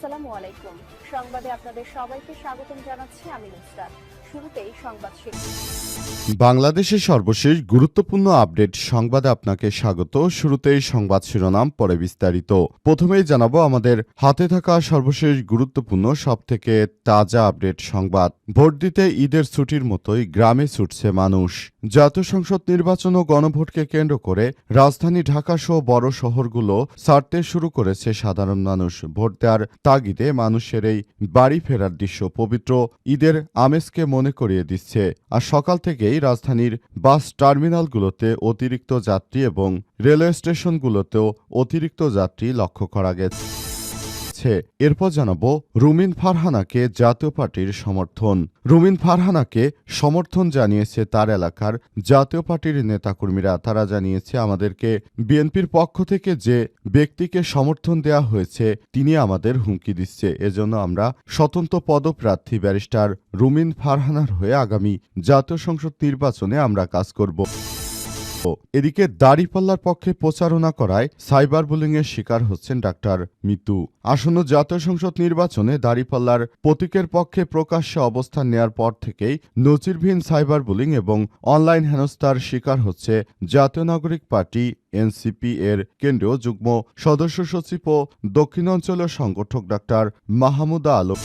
আসসালামু আলাইকুম। সংবাদে আপনাদের সবাইকে স্বাগতম জানাচ্ছি আমি নুসরাত। শুরুতেই সংবাদ শিরোনাম। বাংলাদেশের সর্বশেষ গুরুত্বপূর্ণ আপডেট সংবাদে আপনাকে স্বাগত। শুরুতেই সংবাদ শিরোনাম, পরে বিস্তারিত। প্রথমেই জানাবো আমাদের হাতে থাকা সর্বশেষ গুরুত্বপূর্ণ সবথেকে তাজা আপডেট সংবাদ। ভোট দিতে ঈদের ছুটির মতোই গ্রামে ছুটছে মানুষ। জাতীয় সংসদ নির্বাচন ও গণভোটকে কেন্দ্র করে রাজধানী ঢাকা সহ বড় শহরগুলো ছাড়তে শুরু করেছে সাধারণ মানুষ। ভোট দেওয়ার তাগিদে মানুষের এই বাড়ি ফেরার দৃশ্য পবিত্র ঈদের আমেজকে মনে করিয়ে দিচ্ছে। আর সকাল থেকেই রাজধানীর বাস টার্মিনালগুলোতে অতিরিক্ত যাত্রী এবং রেলওয়ে স্টেশনগুলোতেও অতিরিক্ত যাত্রী লক্ষ্য করা গেছে। এরপর জানাবো রুমিন ফারহানাকে জাতীয় পার্টির সমর্থন। রুমিন ফারহানাকে সমর্থন জানিয়েছে তার এলাকার জাতীয় পার্টির নেতাকর্মীরা। তারা জানিয়েছে, আমাদেরকে বিএনপির পক্ষ থেকে যে ব্যক্তিকে সমর্থন দেওয়া হয়েছে তিনি আমাদের হুমকি দিচ্ছে। এজন্য আমরা স্বতন্ত্র পদপ্রার্থী ব্যারিস্টার রুমিন ফারহানার হয়ে আগামী জাতীয় সংসদ নির্বাচনে আমরা কাজ করব। এদিকে দাড়িপাল্লার পক্ষে প্রচারণা করায় সাইবার বুলিংয়ের শিকার হচ্ছেন ডাক্তার মিতু। আসন্ন জাতীয় সংসদ নির্বাচনে দাড়িপাল্লার প্রতীকের পক্ষে প্রকাশ্যে অবস্থান নেয়ার পর থেকেই নজিরবিহীন সাইবার বুলিং এবং অনলাইন হেনস্থার শিকার হচ্ছে জাতীয় নাগরিক পার্টি এনসিপি এর কেন্দ্রীয় যুগ্ম সদস্য সচিব ও দক্ষিণাঞ্চলীয় সংগঠক ডাক্তার মাহমুদা আলম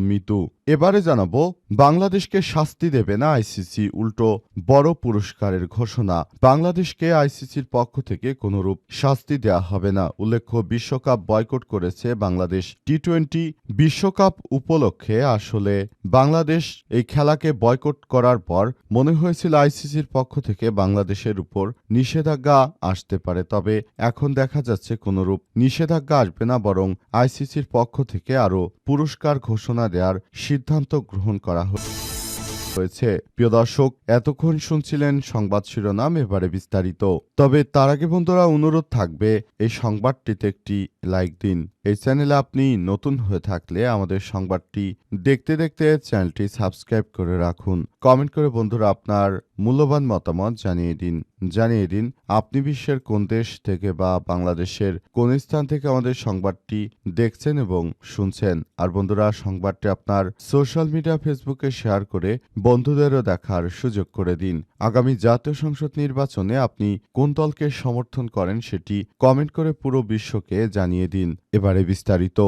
মিতু। এবারে জানাবো বাংলাদেশকে শাস্তি দেবে না আইসিসি, উল্টো বড় পুরস্কারের ঘোষণা। বাংলাদেশকে আইসিসির পক্ষ থেকে কোনরূপ শাস্তি দেয়া হবে না। উল্লেখ্য, বিশ্বকাপ বয়কট করেছে বাংলাদেশ। টি-20 বিশ্বকাপ উপলক্ষে আসলে বাংলাদেশ এই খেলাকে বয়কট করার পর মনে হয়েছিল আইসিসির পক্ষ থেকে বাংলাদেশের উপর নিষেধাজ্ঞা আসতে পারে। তবে এখন দেখা যাচ্ছে কোনরূপ নিষেধাজ্ঞা আসবে না, বরং আইসিসির পক্ষ থেকে আরও পুরস্কার ঘোষণা দেওয়ার সিদ্ধান্ত গ্রহণ করা হয়েছে। প্রিয় দর্শক, এতক্ষণ শুনছিলেন সংবাদ শিরোনাম, এবারে বিস্তারিত। তবে তার আগে বন্ধুরা অনুরোধ থাকবে এই সংবাদটিতে একটি লাইক দিন। এই চ্যানেলে আপনি নতুন হয়ে থাকলে আমাদের সংবাদটি দেখতে দেখতে চ্যানেলটি সাবস্ক্রাইব করে রাখুন। কমেন্ট করে বন্ধুরা আপনার মূল্যবান মতামত জানিয়ে দিন আপনি বিশ্বের কোন দেশ থেকে বা বাংলাদেশের কোন স্থান থেকে আমাদের সংবাদটি দেখছেন এবং শুনছেন। আর বন্ধুরা, সংবাদটি আপনার সোশ্যাল মিডিয়া ফেসবুকে শেয়ার করে বন্ধুদেরও দেখার সুযোগ করে দিন। আগামী জাতীয় সংসদ নির্বাচনে আপনি কোন দলকে সমর্থন করেন সেটি কমেন্ট করে পুরো বিশ্বকে জানিয়ে দিন। এবারে বিস্তারিত।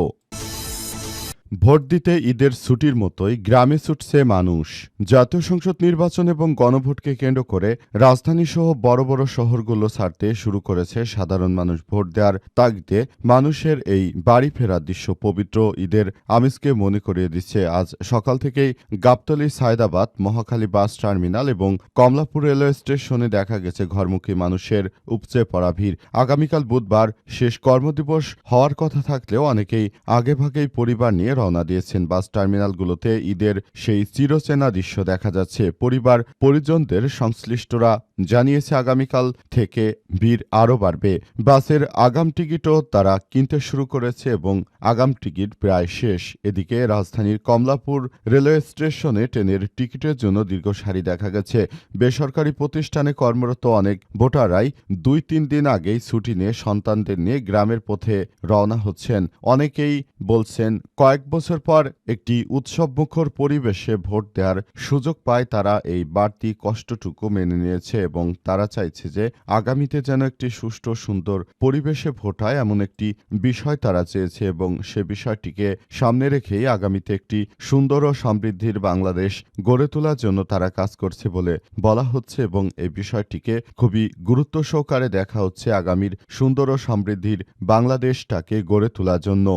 ভোট দিতে ঈদের ছুটির মতোই গ্রামে ছুটছে মানুষ। জাতীয় সংসদ নির্বাচন এবং গণভোটকে কেন্দ্র করে রাজধানী সহ বড় বড় শহরগুলো ছাড়তে শুরু করেছে সাধারণ মানুষ। ভোট দেওয়ার তাগিদে মানুষের এই বাড়ি ফেরার দৃশ্য পবিত্র ঈদের আমেজকে মনে করিয়ে দিচ্ছে। আজ সকাল থেকেই গাবতলী, সায়দাবাদ, মহাখালী বাস টার্মিনাল এবং কমলাপুর রেলওয়ে স্টেশনে দেখা গেছে ঘরমুখী মানুষের উপচে পড়া ভিড়। আগামীকাল বুধবার শেষ কর্মদিবস হওয়ার কথা থাকলেও অনেকেই আগেভাগেই পরিবার নিয়ে রওনা দিয়েছেন। বাস টার্মিনালগুলোতে ঈদের সেই চিরচেনা দৃশ্য দেখা যাচ্ছে। পরিবার পরিজনদের সংশ্লিষ্টরা জানিয়েছে আগামীকাল থেকে ভিড় আরও বাড়বে। বাসের আগাম টিকিটও তারা কিনতে শুরু করেছে এবং আগাম টিকিট প্রায় শেষ। এদিকে রাজধানীর কমলাপুর রেলওয়ে স্টেশনে ট্রেনের টিকিটের জন্য দীর্ঘ সারি দেখা গেছে। বেসরকারি প্রতিষ্ঠানে কর্মরত অনেক ভোটাররাই 2-3 দিন আগেই ছুটি নিয়ে সন্তানদের নিয়ে গ্রামের পথে রওনা হচ্ছেন। অনেকেই বলছেন কয়েক বছর পর একটি উৎসবমুখর পরিবেশে ভোট দেওয়ার সুযোগ পায় তারা এই বাড়তি কষ্টটুকু মেনে নিয়েছে এবং তারা চাইছে যে আগামীতে যেন একটি সুষ্ঠু সুন্দর পরিবেশে ভোট হয়, এমন একটি বিষয় তারা চেয়েছে এবং সে বিষয়টিকে সামনে রেখেই আগামীতে একটি সুন্দর ও সমৃদ্ধির বাংলাদেশ গড়ে তোলার জন্য তারা কাজ করছে বলে বলা হচ্ছে এবং এই বিষয়টিকে খুবই গুরুত্ব সহকারে দেখা হচ্ছে আগামীর সুন্দর ও সমৃদ্ধির বাংলাদেশটাকে গড়ে তোলার জন্য।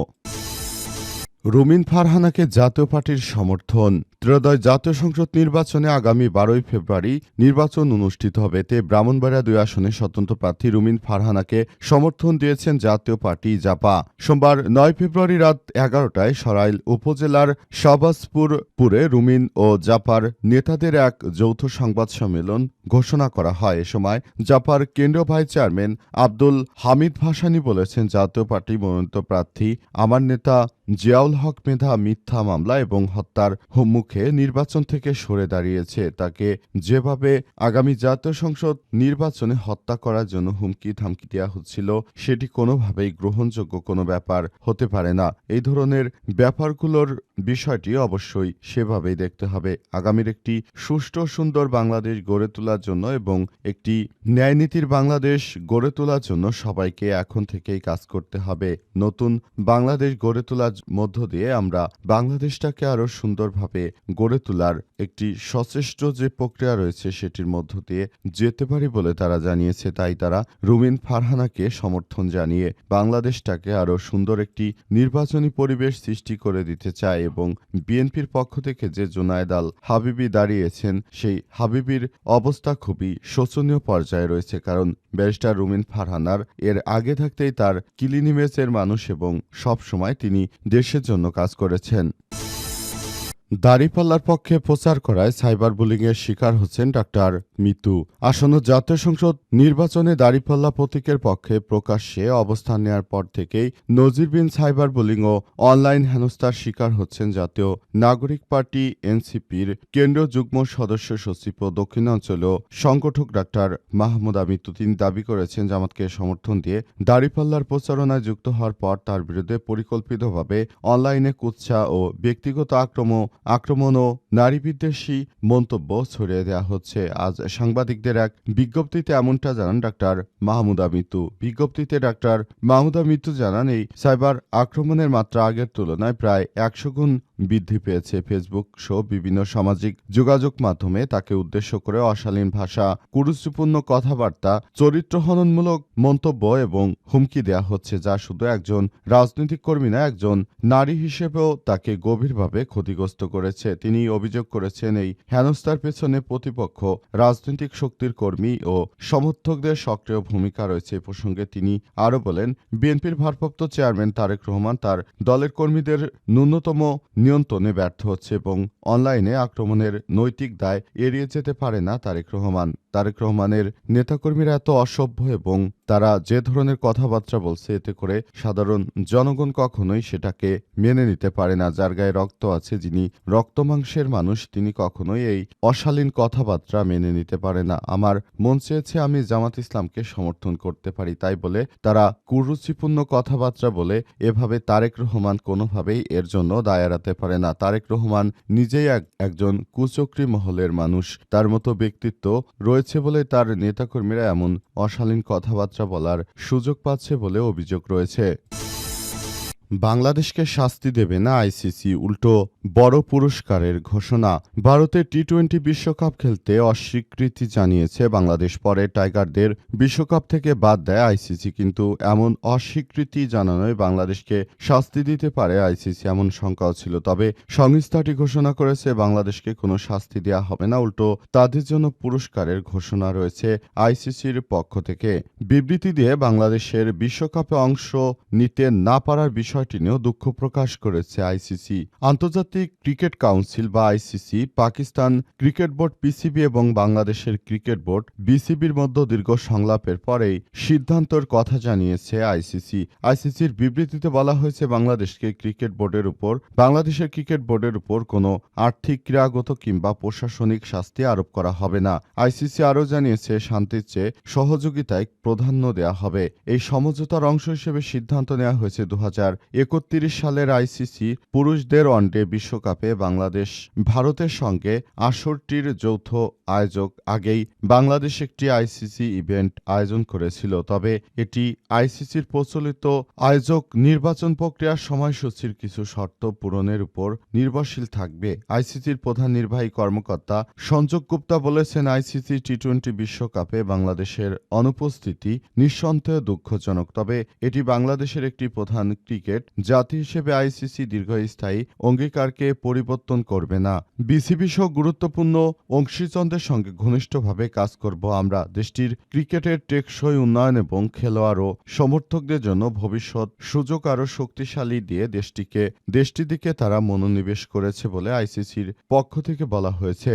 রুমিন ফারহানাকে জাতীয় পার্টির সমর্থন। ত্রয়োদশ জাতীয় সংসদ নির্বাচনে আগামী 12 ফেব্রুয়ারি নির্বাচন অনুষ্ঠিত হবে। এতে ব্রাহ্মণবাড়িয়া 2 আসনে স্বতন্ত্র প্রার্থী রুমিন ফারহানাকে সমর্থন দিয়েছেন জাতীয় পার্টি জাপা। সোমবার 9 ফেব্রুয়ারি রাত 11টায় সরাইল উপজেলার শাহবাজপুরে রুমিন ও জাপার নেতাদের এক যৌথ সংবাদ সম্মেলন ঘোষণা করা হয়। এ সময় জাপার কেন্দ্রীয় ভাইস চেয়ারম্যান আব্দুল হামিদ ভাসানী বলেছেন, জাতীয় পার্টি মনোনীত প্রার্থী আমার নেতা জিয়াউল হক মেধা মিথ্যা মামলা এবং হত্যার মুখে নির্বাচন থেকে সরে দাঁড়িয়েছে। তাকে যেভাবে আগামী জাতীয় সংসদ নির্বাচনে হত্যা করার জন্য হুমকি ধামকি দেওয়া হচ্ছিল, সেটি কোনোভাবেই গ্রহণযোগ্য কোনো ব্যাপার হতে পারে না। এই ধরনের ব্যাপারগুলোর বিষয়টি অবশ্যই সেভাবেই দেখতে হবে। আগামীর একটি সুষ্ঠু সুন্দর বাংলাদেশ গড়ে তোলার জন্য এবং একটি ন্যায়নীতির বাংলাদেশ গড়ে তোলার জন্য সবাইকে এখন থেকেই কাজ করতে হবে। নতুন বাংলাদেশ গড়ে তোলার মধ্য দিয়ে আমরা বাংলাদেশটাকে আরও সুন্দরভাবে গড়ে তোলার একটি সচেষ্ট যে প্রক্রিয়া রয়েছে সেটির মধ্য দিয়ে যেতে পারি বলে তারা জানিয়েছে। তাই তারা রুমিন ফারহানাকে সমর্থন জানিয়ে বাংলাদেশটাকে আরও সুন্দর একটি নির্বাচনী পরিবেশ সৃষ্টি করে দিতে চায় এবং বিএনপির পক্ষ থেকে যে জুনায়েদ আল হাবিবি দাঁড়িয়েছেন, সেই হাবিবির অবস্থা খুবই শোচনীয় পর্যায়ে রয়েছে। কারণ ব্যারিস্টার রুমিন ফারহানার এর আগে থাকতেই তার ক্লিন ইমেজের মানুষ এবং সবসময় তিনি দেশের জন্য কাজ করেছেন। দাঁড়িপাল্লার পক্ষে প্রচার করায় সাইবার বুলিংয়ের শিকার হচ্ছেন ডাক্তার মিতু। আসন্ন জাতীয় সংসদ নির্বাচনে দাঁড়িপাল্লা প্রতীকের পক্ষে প্রকাশ্যে অবস্থান নেওয়ার পর থেকেই নজিরবিহীন সাইবার বুলিং ও অনলাইন হেনস্থার শিকার হচ্ছেন জাতীয় নাগরিক পার্টি এনসিপির কেন্দ্রীয় যুগ্ম সদস্য সচিব ও দক্ষিণাঞ্চলীয় সংগঠক ডাক্তার মাহমুদা মিতু। তিনি দাবি করেছেন জামাতকে সমর্থন দিয়ে দাঁড়িপাল্লার প্রচারণায় যুক্ত হওয়ার পর তার বিরুদ্ধে পরিকল্পিতভাবে অনলাইনে কুৎসা ও ব্যক্তিগত আক্রমণ ও নারীবিদ্বেষী মন্তব্য ছড়িয়ে দেওয়া হচ্ছে। আজ সাংবাদিকদের এক বিজ্ঞপ্তিতে এমনটা জানান ডাক্তার মাহমুদা মিতু। বিজ্ঞপ্তিতে ডাক্তার মাহমুদা মিতু জানান, এই সাইবার আক্রমণের মাত্রা আগের তুলনায় প্রায় 100 গুণ বৃদ্ধি পেয়েছে। ফেসবুক সহ বিভিন্ন সামাজিক যোগাযোগ মাধ্যমে তাকে উদ্দেশ্য করে অশালীন ভাষা, কুরুচিপূর্ণ কথাবার্তা, চরিত্রহননমূলক মন্তব্য এবং হুমকি দেওয়া হচ্ছে, যা শুধু একজন রাজনৈতিক কর্মী না, একজন নারী হিসেবেও তাকে গভীরভাবে ক্ষতিগ্রস্ত করেছে। তিনি অভিযোগ করেছেন এই হেনস্থার পেছনে প্রতিপক্ষ রাজনৈতিক শক্তির কর্মী ও সমর্থকদের সক্রিয় ভূমিকা রয়েছে। এ প্রসঙ্গে তিনি আরও বলেন, বিএনপির ভারপ্রাপ্ত চেয়ারম্যান তারেক রহমান তার দলের কর্মীদের ন্যূনতম নিয়ন্ত্রণে ব্যর্থ হচ্ছে এবং অনলাইনে আক্রমণের নৈতিক দায় এড়িয়ে যেতে পারে না তারেক রহমান। তারেক রহমানের নেতাকর্মীরা এত অসভ্য এবং তারা যে ধরনের কথাবার্তা বলছে, এতে করে সাধারণ জনগণ কখনোই সেটাকে মেনে নিতে পারে না। যার গায়ে রক্ত আছে, যিনি রক্তমাংসের মানুষ, তিনি কখনোই এই অশালীন কথাবার্তা মেনে নিতে পারে না। আমার মন চেয়েছে আমি জামাত ইসলামকে সমর্থন করতে পারি, তাই বলে তারা কুরুচিপূর্ণ কথাবার্তা বলে এভাবে তারেক রহমান কোনোভাবেই এর জন্য দায় এড়াতে পারে না। তারেক রহমান নিজেই একজন কুচক্রী মহলের মানুষ। তার মতো ব্যক্তিত্ব রয়েছে বলে তার নেতাকর্মীরা এমন অশালীন কথাবার্তা বলার সুযোগ পাচ্ছে বলে অভিযোগ রয়েছে। বাংলাদেশকে শাস্তি দেবে না আইসিসি, উল্টো বড় পুরস্কারের ঘোষণা। ভারতে টি-20 বিশ্বকাপ খেলতে অস্বীকৃতি জানিয়েছে বাংলাদেশ। পরে টাইগারদের বিশ্বকাপ থেকে বাদ দেয় আইসিসি, কিন্তু এমন অস্বীকৃতি জানানোয় বাংলাদেশকে শাস্তি দিতে পারে আইসিসি এমন শঙ্কাও ছিল। তবে সংস্থাটি ঘোষণা করেছে বাংলাদেশকে কোনো শাস্তি দেওয়া হবে না, উল্টো তাদের জন্য পুরস্কারের ঘোষণা রয়েছে আইসিসির পক্ষ থেকে। বিবৃতি দিয়ে বাংলাদেশের বিশ্বকাপে অংশ নিতে না পারার বিষয়টি নিয়েও দুঃখ প্রকাশ করেছে আইসিসি। আন্তর্জাতিক ক্রিকেট কাউন্সিল বা ICC, Pakistan cricket board PCB এবং বাংলাদেশের ক্রিকেট বোর্ড বিসিবির মধ্যে দীর্ঘ সংলাপের পরেই সিদ্ধান্তের কথা জানিয়েছে আইসিসি। আইসিসির বিবৃতিতে বলা হয়েছে, বাংলাদেশের ক্রিকেট বোর্ডের উপর কোনো আর্থিক, ক্রীড়াগত কিংবা প্রশাসনিক শাস্তি আরোপ করা হবে না। আইসিসি আরও জানিয়েছে, শান্তির চেয়ে সহযোগিতায় প্রাধান্য দেওয়া হবে। এই সমঝোতার অংশ হিসেবে সিদ্ধান্ত নেওয়া হয়েছে 2031 সালের আইসিসি পুরুষদের ওয়ানডে বিশ্বকাপে বাংলাদেশ ভারতের সঙ্গে আসরটির যৌথ আয়োজক। আগেই বাংলাদেশ একটি আইসিসি ইভেন্ট আয়োজন করেছিল, তবে এটি আইসিসির প্রচলিত আয়োজক নির্বাচন প্রক্রিয়ার সময়সূচির কিছু শর্ত পূরণের উপর নির্ভরশীল থাকবে। আইসিসির প্রধান নির্বাহী কর্মকর্তা সঞ্জয় গুপ্তা বলেছেন, আইসিসি টি-20 বিশ্বকাপে বাংলাদেশের অনুপস্থিতি নিঃসন্দেহে দুঃখজনক, তবে এটি বাংলাদেশের একটি প্রধান ক্রিকেট জাতি হিসেবে আইসিসি দীর্ঘস্থায়ী অঙ্গীকারকে পরিবর্তন করবে না। বিসিবি সহ গুরুত্বপূর্ণ অংশীজনদের সঙ্গে ঘনিষ্ঠভাবে কাজ করব। আমরা দেশটির ক্রিকেটের টেকসই উন্নয়ন এবং খেলোয়াড় ও সমর্থকদের জন্য ভবিষ্যৎ সুযোগ আরও শক্তিশালী দিয়ে দেশটির দিকে তারা মনোনিবেশ করেছে বলে আইসিসির পক্ষ থেকে বলা হয়েছে।